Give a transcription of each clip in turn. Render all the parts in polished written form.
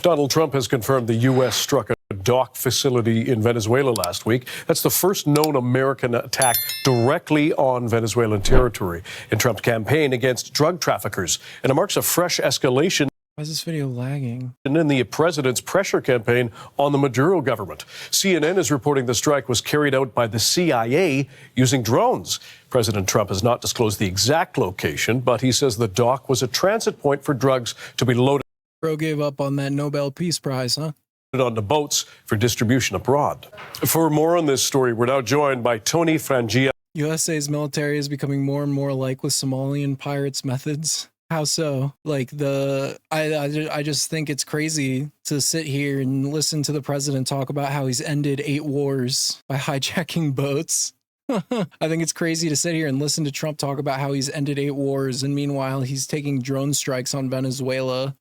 Donald Trump has confirmed the U.S. struck a dock facility in Venezuela last week. That's the first known American attack directly on Venezuelan territory in Trump's campaign against drug traffickers. And it marks a fresh escalation. Why is this video lagging? In the president's pressure campaign on the Maduro government. CNN is reporting the strike was carried out by the CIA using drones. President Trump has not disclosed the exact location, but he says the dock was a transit point for drugs to be loaded. Bro gave up on that Nobel Peace Prize, huh? Onto boats for distribution abroad. For more on this story, we're now joined by Tony Frangia. USA's military is becoming more and more like with Somalian pirates' methods. How so? Like I just think it's crazy to sit here and listen to the president talk about how he's ended 8 wars by hijacking boats. I think it's crazy to sit here and listen to Trump talk about how he's ended 8 wars, and meanwhile he's taking drone strikes on Venezuela,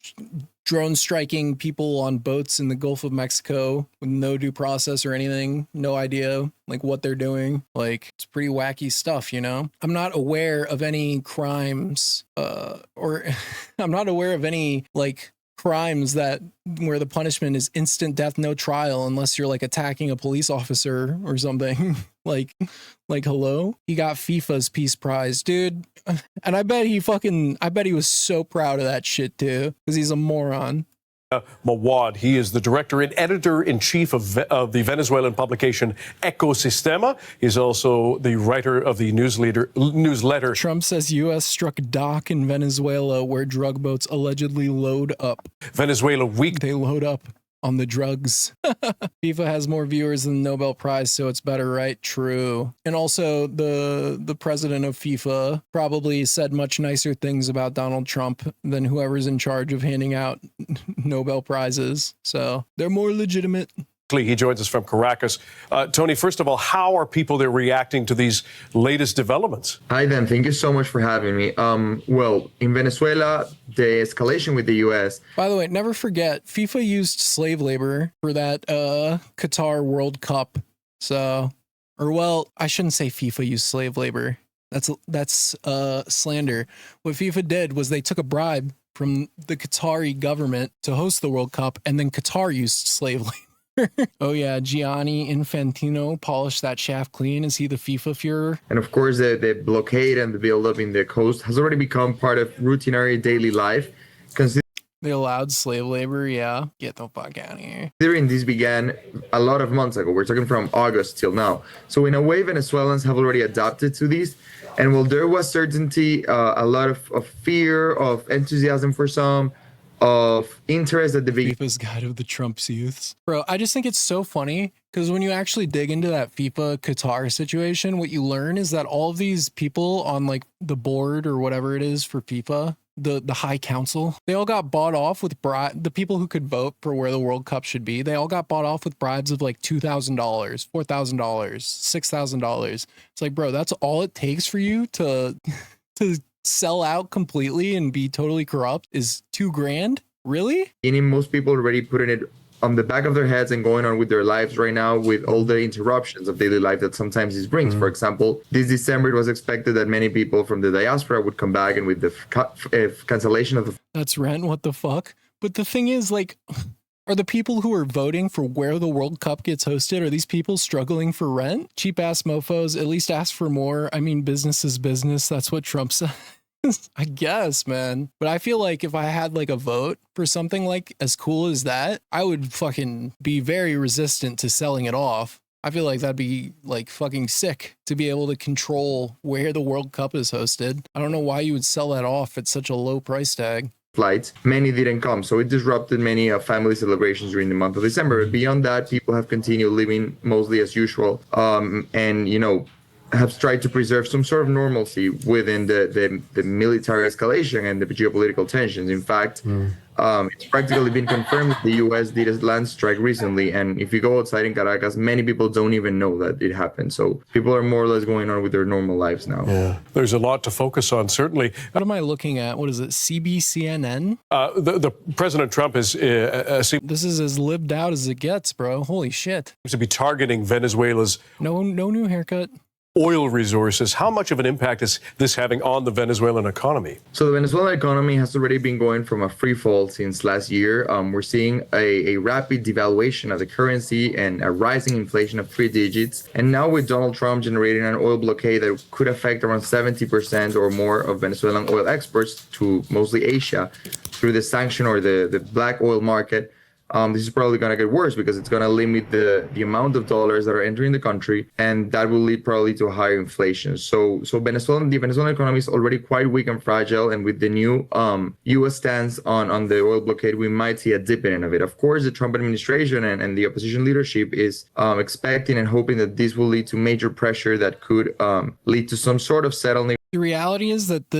drone striking people on boats in the Gulf of Mexico with no due process or anything, no idea like what they're doing. Like, it's pretty wacky stuff, you know? I'm not aware of any crimes or I'm not aware of any like crimes that where the punishment is instant death, no trial, unless you're like attacking a police officer or something. like hello? He got FIFA's Peace Prize, dude. And I bet he was so proud of that shit too, because he's a moron. Mawad, he is the director and editor-in-chief of the Venezuelan publication Ecosistema. He's also the writer of the newsletter. Trump says U.S. struck dock in Venezuela where drug boats allegedly load up. Venezuela week. They load up on the drugs. FIFA has more viewers than the Nobel Prize, so it's better, right? True. And also the president of FIFA probably said much nicer things about Donald Trump than whoever's in charge of handing out Nobel Prizes. So they're more legitimate. He joins us from Caracas. Tony, first of all, how are people there reacting to these latest developments? Hi, Dan. Thank you so much for having me. Well, in Venezuela, the escalation with the U.S. By the way, never forget, FIFA used slave labor for that Qatar World Cup. So, or well, I shouldn't say FIFA used slave labor. That's slander. What FIFA did was they took a bribe from the Qatari government to host the World Cup, and then Qatar used slave labor. Oh yeah, Gianni Infantino polished that shaft clean. Is he the FIFA Führer? And of course, the blockade and the buildup in the coast has already become part of routinary daily life. They allowed slave labor, yeah. Get the fuck out of here. Considering this began a lot of months ago, we're talking from August till now. So in a way, Venezuelans have already adapted to this. And while there was certainty, a lot of fear, of enthusiasm for some, of interest at the beginning. FIFA's Guide of the Trump's Youths. Bro, I just think it's so funny because when you actually dig into that FIFA Qatar situation, what you learn is that all of these people on like the board or whatever it is for FIFA, the high council, they all got bought off with the people who could vote for where the World Cup should be. They all got bought off with bribes of like $2,000, $4,000, $6,000. It's like, bro, that's all it takes for you to sell out completely and be totally corrupt is $2,000? Really? Most people already putting it on the back of their heads and going on with their lives right now with all the interruptions of daily life that sometimes this brings. For example, this December it was expected that many people from the diaspora would come back, and with the cancellation of the... That's rent, what the fuck? But the thing is, like, are the people who are voting for where the World Cup gets hosted, are these people struggling for rent? Cheap ass mofos, at least ask for more. I mean, business is business. That's what Trump said. I guess, man. But I feel like if I had like a vote for something like as cool as that, I would fucking be very resistant to selling it off. I feel like that'd be like fucking sick to be able to control where the World Cup is hosted. I don't know why you would sell that off at such a low price tag. Flights, many didn't come, so it disrupted many family celebrations during the month of December. Beyond that, people have continued living mostly as usual, and you know, have tried to preserve some sort of normalcy within the military escalation and the geopolitical tensions. In fact, it's practically been confirmed that the U.S. did a land strike recently, and if you go outside in Caracas, many people don't even know that it happened. So people are more or less going on with their normal lives now. Yeah, there's a lot to focus on, certainly. What am I looking at? What is it, CBCNN? The President Trump is... this is as lived out as it gets, bro. Holy shit. ...to be targeting Venezuela's... No new haircut. oil resources. How much of an impact is this having on the Venezuelan economy? So the Venezuelan economy has already been going from a free fall since last year. We're seeing a rapid devaluation of the currency and a rising inflation of 3 digits. And now with Donald Trump generating an oil blockade that could affect around 70% or more of Venezuelan oil exports to mostly Asia through the sanction or the black oil market, this is probably going to get worse because it's going to limit the amount of dollars that are entering the country, and that will lead probably to higher inflation. So the Venezuelan economy is already quite weak and fragile, and with the new U.S. stance on the oil blockade, we might see a dipping of it. Of course, the Trump administration and the opposition leadership is expecting and hoping that this will lead to major pressure that could lead to some sort of settlement. The reality is that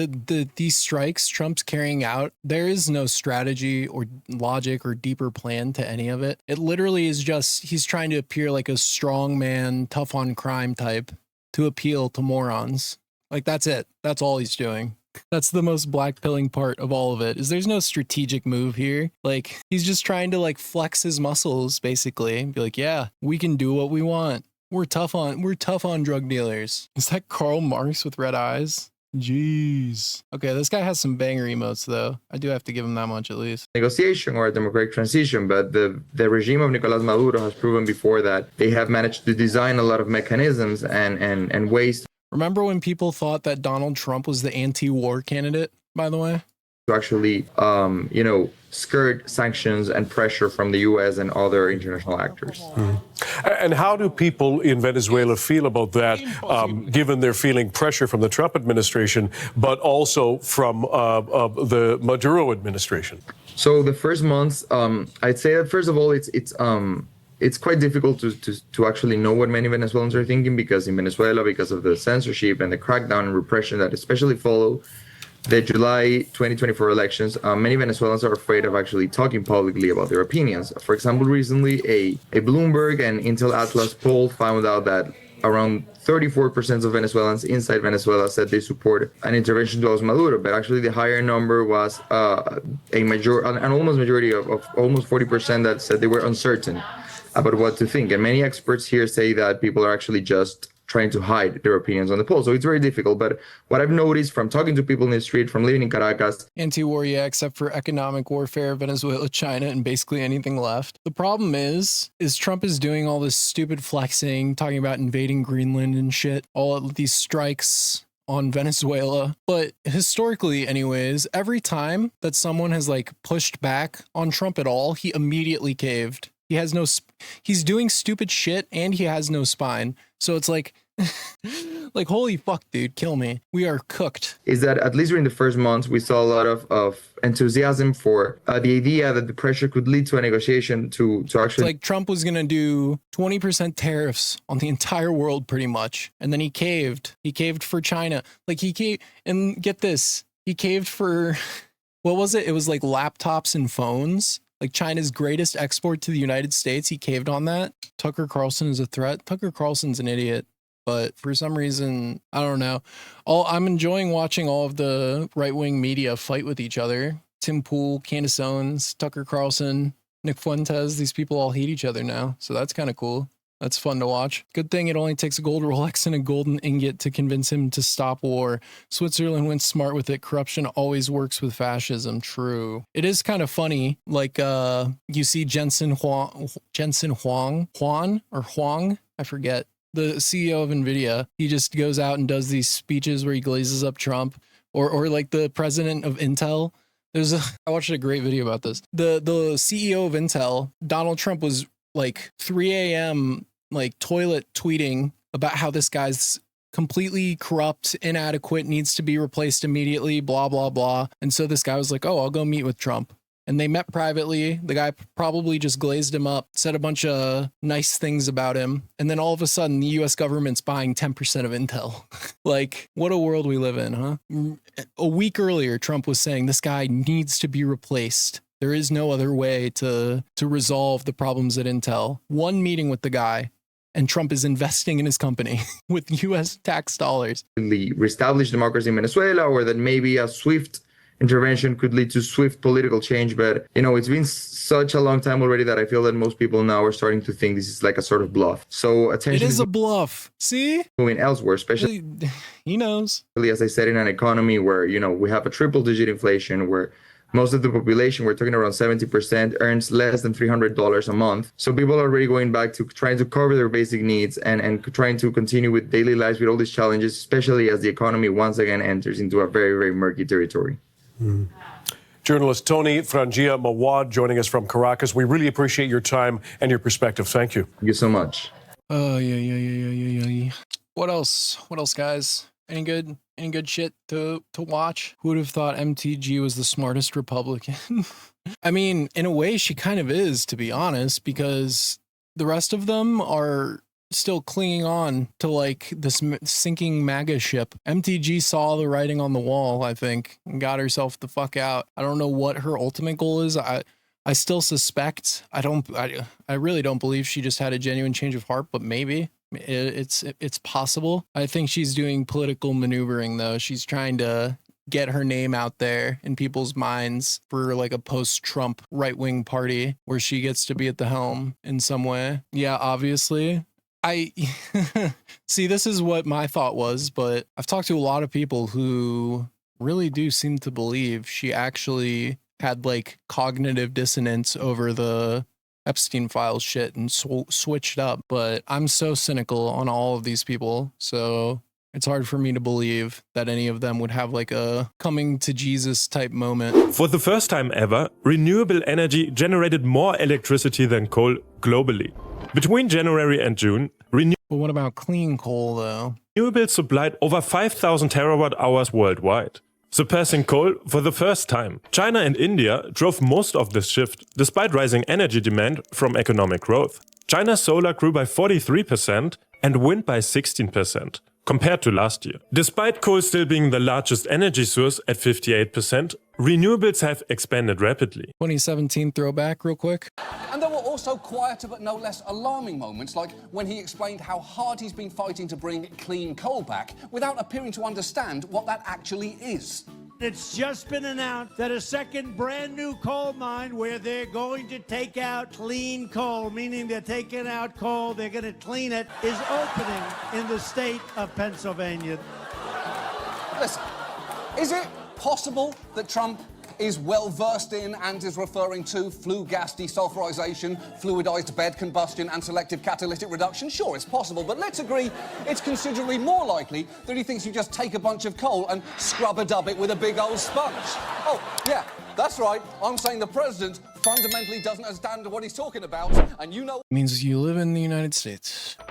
these strikes Trump's carrying out, there is no strategy or logic or deeper plan to any of it. It literally is just he's trying to appear like a strong man, tough on crime type to appeal to morons. Like that's it. That's all he's doing. That's the most blackpilling part of all of it, is there's no strategic move here. Like he's just trying to like flex his muscles basically and be like, yeah, we can do what we want. We're tough on drug dealers. Is that Karl Marx with red eyes? Jeez. Okay, this guy has some banger emotes though. I do have to give him that much at least. Negotiation or a democratic transition, but the regime of Nicolás Maduro has proven before that they have managed to design a lot of mechanisms and ways Remember when people thought that Donald Trump was the anti-war candidate, by the way? to actually, skirt sanctions and pressure from the U.S. and other international actors. And how do people in Venezuela feel about that, given they're feeling pressure from the Trump administration, but also from the Maduro administration? So the first months, I'd say that first of all, it's quite difficult to actually know what many Venezuelans are thinking, because in Venezuela, because of the censorship and the crackdown and repression that especially followed the July 2024 elections, many Venezuelans are afraid of actually talking publicly about their opinions. For example, recently a Bloomberg and Intel Atlas poll found out that around 34% of Venezuelans inside Venezuela said they support an intervention towards Maduro, but actually the higher number was an almost majority of almost 40% that said they were uncertain about what to think. And many experts here say that people are actually just trying to hide their opinions on the poll. So it's very difficult. But what I've noticed from talking to people in the street, from living in Caracas. Anti-war, yeah, except for economic warfare, Venezuela, China, and basically anything left. The problem is Trump is doing all this stupid flexing, talking about invading Greenland and shit, all of these strikes on Venezuela. But historically, anyways, every time that someone has like pushed back on Trump at all, he immediately caved. He's doing stupid shit and he has no spine. So it's like, like, holy fuck, dude, kill me. We are cooked. Is that at least during the first months, we saw a lot of enthusiasm for the idea that the pressure could lead to a negotiation to actually. It's like Trump was going to do 20% tariffs on the entire world pretty much. And then he caved. He caved for China. Like he caved, and get this, he caved for, what was it? It was like laptops and phones. Like China's greatest export to the United States, he caved on that. Tucker Carlson is a threat. Tucker Carlson's an idiot, but for some reason, I don't know. I'm enjoying watching all of the right-wing media fight with each other. Tim Pool, Candace Owens, Tucker Carlson, Nick Fuentes, these people all hate each other now. So that's kind of cool. That's fun to watch. Good thing it only takes a gold Rolex and a golden ingot to convince him to stop war. Switzerland went smart with it. Corruption always works with fascism. True. It is kind of funny. Like, you see Jensen Huang, I forget, the CEO of NVIDIA. He just goes out and does these speeches where he glazes up Trump, or like the president of Intel. I watched a great video about this. The CEO of Intel, Donald Trump, was like 3 a.m. like toilet tweeting about how this guy's completely corrupt, inadequate, needs to be replaced immediately, blah, blah, blah. And so this guy was like, oh, I'll go meet with Trump. And they met privately. The guy probably just glazed him up, said a bunch of nice things about him. And then all of a sudden, the US government's buying 10% of Intel. Like, what a world we live in, huh? A week earlier, Trump was saying this guy needs to be replaced. There is no other way to resolve the problems at Intel. One meeting with the guy, and Trump is investing in his company with U.S. tax dollars. The reestablished democracy in Venezuela, or that maybe a swift intervention could lead to swift political change. But, it's been such a long time already that I feel that most people now are starting to think this is like a sort of bluff. So attention It is a bluff. See? moving elsewhere, especially He knows. as I said, in an economy where, we have a triple-digit inflation, where most of the population, we're talking around 70%, earns less than $300 a month. So people are already going back to trying to cover their basic needs and trying to continue with daily lives with all these challenges, especially as the economy once again enters into a very, very murky territory. Journalist Tony Frangia Mawad joining us from Caracas. We really appreciate your time and your perspective. Thank you. Thank you so much. Yeah. What else, guys? Any good shit to watch? Who would have thought MTG was the smartest Republican? I mean, in a way, she kind of is, to be honest, because the rest of them are still clinging on to like this sinking MAGA ship. MTG saw the writing on the wall, I think, and got herself the fuck out. I don't know what her ultimate goal is. I still suspect. I really don't believe she just had a genuine change of heart, but maybe. It's possible. I think she's doing political maneuvering, though. She's trying to get her name out there in people's minds for like a post-Trump right-wing party where she gets to be at the helm in some way. Yeah, obviously. I see, this is what my thought was, but I've talked to a lot of people who really do seem to believe she actually had like cognitive dissonance over the Epstein files shit and switched up. But I'm so cynical on all of these people, so it's hard for me to believe that any of them would have like a coming to Jesus type moment. For the first time ever, renewable energy generated more electricity than coal globally. Between January and June, But what about clean coal though? renewables supplied over 5,000 terawatt hours worldwide, surpassing coal for the first time. China and India drove most of this shift, despite rising energy demand from economic growth. China's solar grew by 43% and wind by 16%, compared to last year. Despite coal still being the largest energy source at 58%, renewables have expanded rapidly. 2017 throwback real quick. And there were also quieter but no less alarming moments, like when he explained how hard he's been fighting to bring clean coal back without appearing to understand what that actually is. It's just been announced that a second brand new coal mine where they're going to take out clean coal, meaning they're taking out coal, they're going to clean it, is opening in the state of Pennsylvania. Listen, is it possible that Trump is well versed in and is referring to flue gas desulfurization, fluidized bed combustion and selective catalytic reduction? Sure, it's possible, but let's agree it's considerably more likely that he thinks you just take a bunch of coal and scrub-a-dub it with a big old sponge. Oh, yeah, that's right. I'm saying the president fundamentally doesn't understand what he's talking about, and you know... Means you live in the United States.